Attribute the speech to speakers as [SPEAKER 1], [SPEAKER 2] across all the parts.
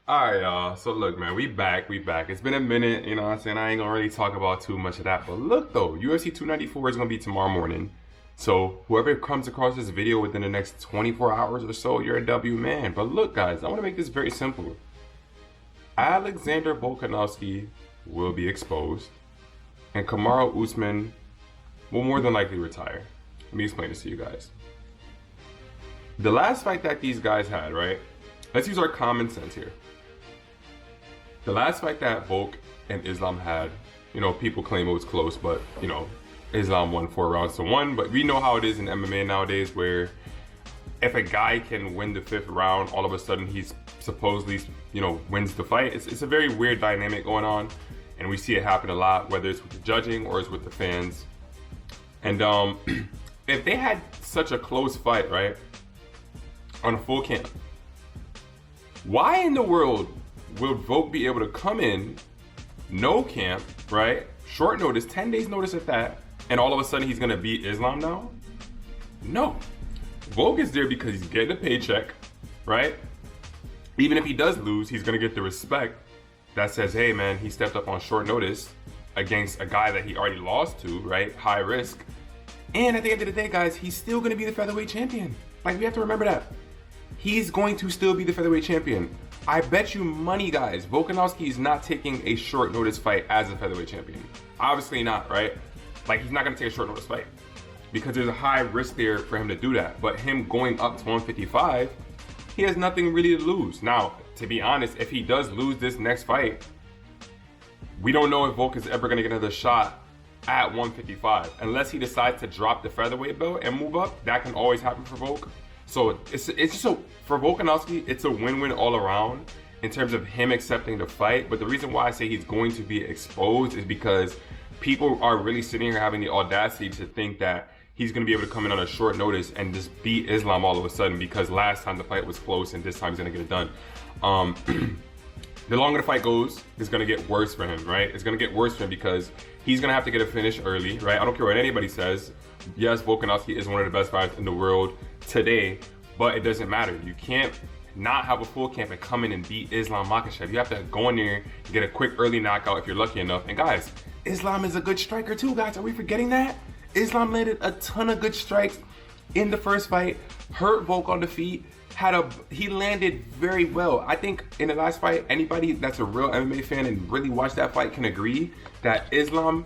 [SPEAKER 1] Alright, y'all. So look, man, we back. It's been a minute, you know what I'm saying? I ain't gonna really talk about too much of that. But look though, UFC 294 is gonna be tomorrow morning. So whoever comes across this video within the next 24 hours or so, you're a W man. But look, guys, I wanna make this very simple. Alexander Volkanovski will be exposed, and Kamaru Usman will more than likely retire. Let me explain this to you guys. The last fight that these guys had, right? Let's use our common sense here. The last fight that Volk and Islam had, you know, people claim it was close, but, you know, Islam won 4 rounds to 1. But we know how it is in MMA nowadays, where if a guy can win the 5th round, all of a sudden he's supposedly, you know, wins the fight. It's a very weird dynamic going on, and we see it happen a lot, whether it's with the judging or it's with the fans. And if they had such a close fight, right, on a full camp, why in the world will Volk be able to come in, no camp, right? Short notice, 10 days notice at that, and all of a sudden he's gonna beat Islam now? No. Volk is there because he's getting a paycheck, right? Even if he does lose, he's gonna get the respect that says, hey man, he stepped up on short notice against a guy that he already lost to, right? High risk. And at the end of the day, guys, he's still gonna be the featherweight champion. Like, we have to remember that. He's going to still be the featherweight champion. I bet you money, guys, Volkanovski is not taking a short notice fight as a featherweight champion. Obviously not, right? Like, he's not gonna take a short notice fight because there's a high risk there for him to do that. But him going up to 155, he has nothing really to lose. Now, to be honest, if he does lose this next fight, we don't know if Volk is ever gonna get another shot at 155 unless he decides to drop the featherweight belt and move up. That can always happen for Volk. So it's just for Volkanovski, it's a win-win all around in terms of him accepting the fight. But the reason why I say he's going to be exposed is because people are really sitting here having the audacity to think that he's going to be able to come in on a short notice and just beat Islam all of a sudden because last time the fight was close and this time he's going to get it done. The longer the fight goes, it's going to get worse for him, right? It's going to get worse for him because he's going to have to get a finish early, right? I don't care what anybody says. Yes, Volkanovski is one of the best fighters in the world today, but it doesn't matter. You can't not have a full camp and come in and beat Islam Makhachev. You have to go in there and get a quick early knockout if you're lucky enough. And guys, Islam is a good striker too, guys. Are we forgetting that? Islam landed a ton of good strikes in the first fight, hurt Volk on the feet, he landed very well. I think in the last fight, anybody that's a real MMA fan and really watched that fight can agree that Islam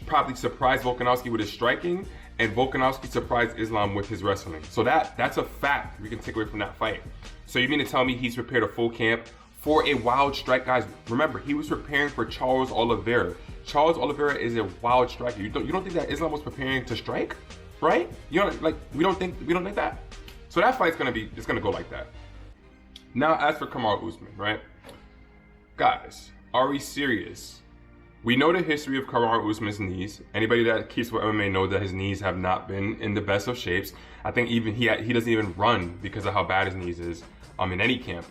[SPEAKER 1] probably surprised Volkanovski with his striking, and Volkanovski surprised Islam with his wrestling. So that's a fact we can take away from that fight. So you mean to tell me he's prepared a full camp for a wild strike? Guys, remember, he was preparing for Charles Oliveira. Charles Oliveira is a wild striker. You don't think that Islam was preparing to strike, right? You know, like, we don't think that. So that fight's gonna go like that. Now, as for Kamaru Usman, right? Guys, are we serious? We know the history of Kamaru Usman's knees. Anybody that keeps with MMA know that his knees have not been in the best of shapes. I think even he doesn't even run because of how bad his knees is in any camp.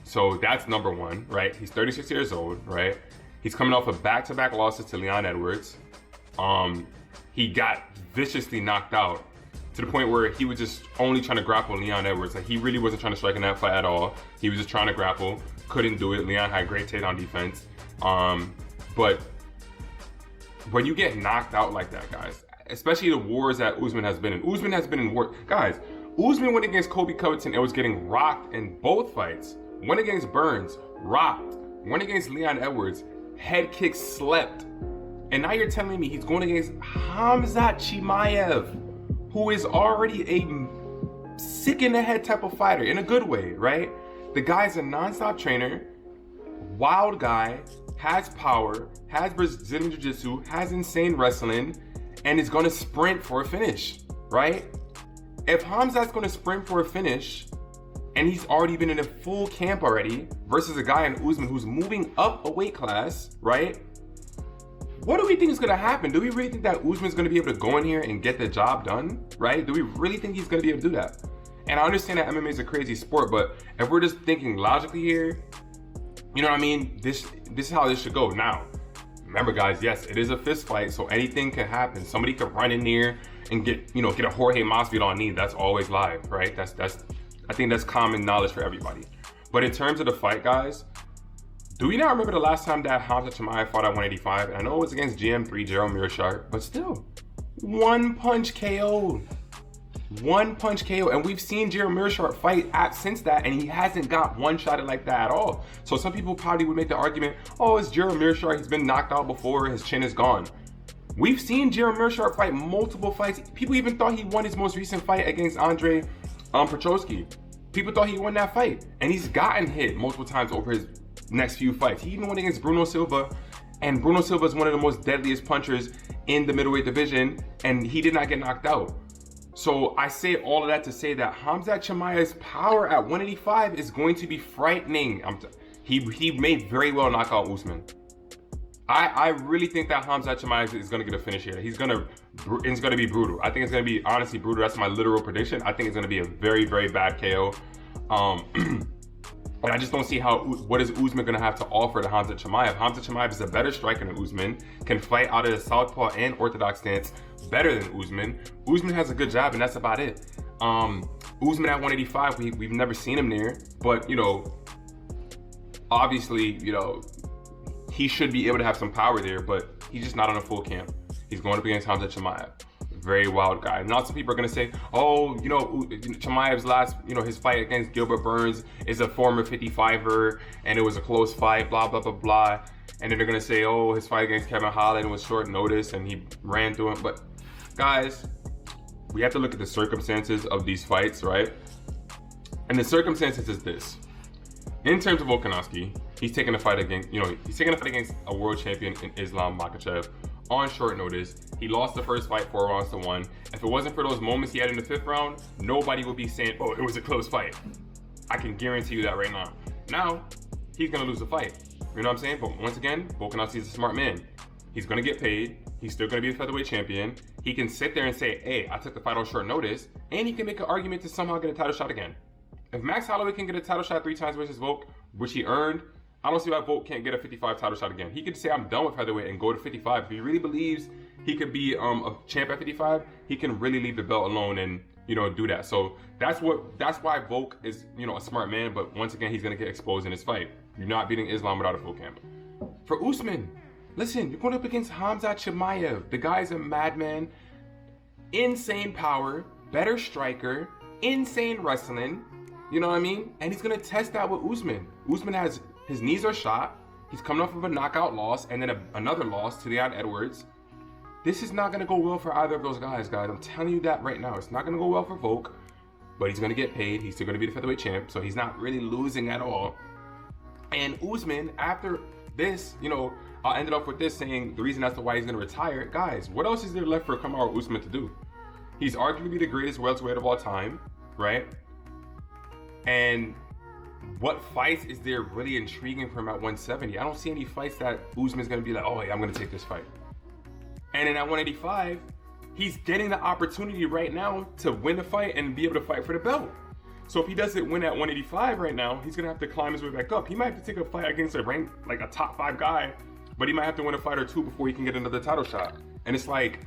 [SPEAKER 1] So that's number one, right? He's 36 years old, right? He's coming off of back-to-back losses to Leon Edwards. He got viciously knocked out to the point where he was just only trying to grapple Leon Edwards. Like, he really wasn't trying to strike in that fight at all. He was just trying to grapple, couldn't do it. Leon had great takedown defense. But when you get knocked out like that, guys, especially the wars that Usman has been in. Usman has been in war. Guys, Usman went against Kobe Covington and was getting rocked in both fights. Went against Burns, rocked. Went against Leon Edwards, head kick slept. And now you're telling me he's going against Khamzat Chimaev, who is already a sick in the head type of fighter, in a good way, right? The guy's a non-stop trainer, wild guy, has power, has Brazilian Jiu-Jitsu, has insane wrestling, and is gonna sprint for a finish, right? If Khamzat's gonna sprint for a finish, and he's already been in a full camp already, versus a guy in Usman who's moving up a weight class, right? What do we think is gonna happen? Do we really think that Usman's gonna be able to go in here and get the job done, right? Do we really think he's gonna be able to do that? And I understand that MMA is a crazy sport, but if we're just thinking logically here, you know what I mean? This is how this should go. Now, remember guys, yes, it is a fist fight, so anything can happen. Somebody could run in there and get a Jorge Masvidal on knee. That's always live, right? I think that's common knowledge for everybody. But in terms of the fight, guys, Do we not remember the last time that Hamza Chimaev fought at 185? And I know it was against GM3 Gerald Mearshart, but still, one punch KO. One punch KO. And we've seen Gerald Mearshart fight since that, and he hasn't got one shot like that at all. So some people probably would make the argument, oh, it's Gerald Mearshart, he's been knocked out before, his chin is gone. We've seen Gerald Mearshart fight multiple fights. People even thought he won his most recent fight against Andre Petroski. People thought he won that fight, and he's gotten hit multiple times over his next few fights. He even went against Bruno Silva, and Bruno Silva is one of the most deadliest punchers in the middleweight division, and he did not get knocked out. So I say all of that to say that Hamza Chimaev's power at 185 is going to be frightening. He may very well knock out Usman. I really think that Hamza Chimaev is going to get a finish here. It's going to be brutal. I think it's going to be honestly brutal. That's my literal prediction. I think it's going to be a very, very bad KO. And I just don't see what is Usman going to have to offer to Hamza Chimaev. Hamza Chimaev is a better striker than Usman, can fight out of the southpaw and orthodox stance better than Usman. Usman has a good jab, and that's about it. Usman at 185, we've never seen him near, but obviously, he should be able to have some power there, but he's just not on a full camp. He's going up against Hamza Chimaev. Very wild guy. Now some people are gonna say, oh, Chimaev's last, his fight against Gilbert Burns is a former 55er and it was a close fight, blah, blah, blah, blah. And then they're gonna say, oh, his fight against Kevin Holland was short notice and he ran through him. But guys, we have to look at the circumstances of these fights, right? And the circumstances is this. In terms of Volkanovski, he's taking a fight against, a world champion in Islam Makhachev on short notice. He lost the first fight 4 rounds to 1. If it wasn't for those moments he had in the 5th round, nobody would be saying, oh, it was a close fight. I can guarantee you that right now. Now, he's gonna lose the fight. You know what I'm saying? But once again, Volkanovski's a smart man. He's gonna get paid. He's still gonna be the featherweight champion. He can sit there and say, hey, I took the fight on short notice, and he can make an argument to somehow get a title shot again. If Max Holloway can get a title shot 3 times versus Volk, which he earned, I don't see why Volk can't get a 55 title shot again. He could say, I'm done with featherweight and go to 55. If he really believes he could be a champ at 55, he can really leave the belt alone and, do that. So that's why Volk is, a smart man, but once again, he's gonna get exposed in his fight. You're not beating Islam without a full camp. For Usman, listen, you're going up against Hamza Chimaev. The guy's a madman, insane power, better striker, insane wrestling, you know what I mean? And he's gonna test that with Usman. Usman has, his knees are shot. He's coming off of a knockout loss and then another loss to Leon Edwards. This is not going to go well for either of those guys. I'm telling you that right now. It's not going to go well for Volk, but he's going to get paid. He's still going to be the featherweight champ, so he's not really losing at all. And Usman, after this, I ended up with this saying the reason as to why he's going to retire. Guys, what else is there left for Kamaru Usman to do? He's arguably the greatest welterweight of all time, right? And what fights is there really intriguing for him at 170? I don't see any fights that Usman's gonna be like, oh yeah, I'm gonna take this fight. And then at 185, he's getting the opportunity right now to win the fight and be able to fight for the belt. So if he doesn't win at 185 right now, he's gonna have to climb his way back up. He might have to take a fight against a top 5 guy, but he might have to win a fight or 2 before he can get another title shot. And it's like,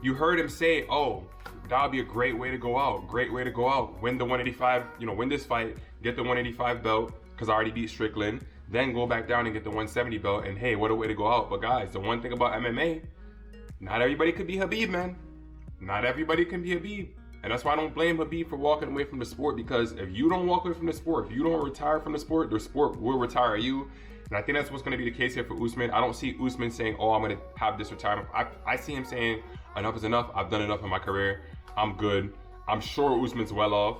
[SPEAKER 1] you heard him say, oh, that would be a great way to go out. Great way to go out. Win the 185, win this fight, get the 185 belt, because I already beat Strickland, then go back down and get the 170 belt, and hey, what a way to go out. But guys, the one thing about MMA, not everybody could be Khabib, man. Not everybody can be Khabib. And that's why I don't blame Khabib for walking away from the sport, because if you don't walk away from the sport, if you don't retire from the sport will retire you. And I think that's what's going to be the case here for Usman. I don't see Usman saying, oh, I'm going to have this retirement. I see him saying, enough is enough. I've done enough in my career. I'm good. I'm sure Usman's well off,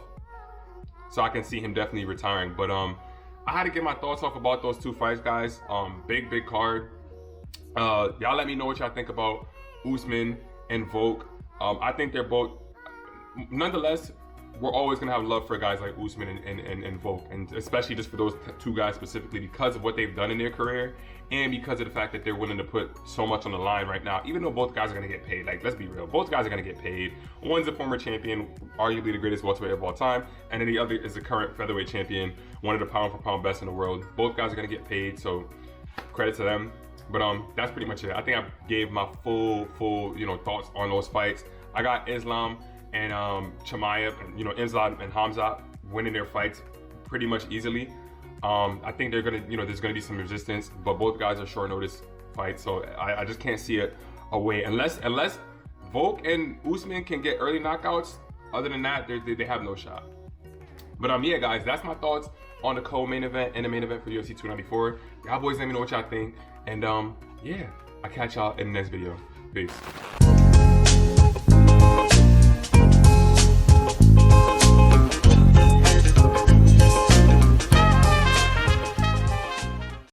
[SPEAKER 1] so I can see him definitely retiring. But I had to get my thoughts off about those 2 fights, guys. Big card. Y'all let me know what y'all think about Usman and Volk. I think they're both, nonetheless, we're always gonna have love for guys like Usman and Volk, and especially just for those 2 guys specifically because of what they've done in their career and because of the fact that they're willing to put so much on the line right now. Even though both guys are gonna get paid, let's be real, both guys are gonna get paid. One's a former champion, arguably the greatest welterweight of all time, and then the other is the current featherweight champion, one of the pound for pound best in the world. Both guys are gonna get paid, so credit to them. But that's pretty much it. I think I gave my full thoughts on those fights. I got Islam and Chimaev, and Islam and Hamza winning their fights pretty much easily. I think they're gonna, there's gonna be some resistance, but both guys are short notice fights, so I just can't see it away unless Volk and Usman can get early knockouts. Other than that, they have no shot. But yeah, guys, that's my thoughts on the co-main event and the main event for UFC 294. Y'all boys, let me know what y'all think, and yeah, I'll catch y'all in the next video. Peace.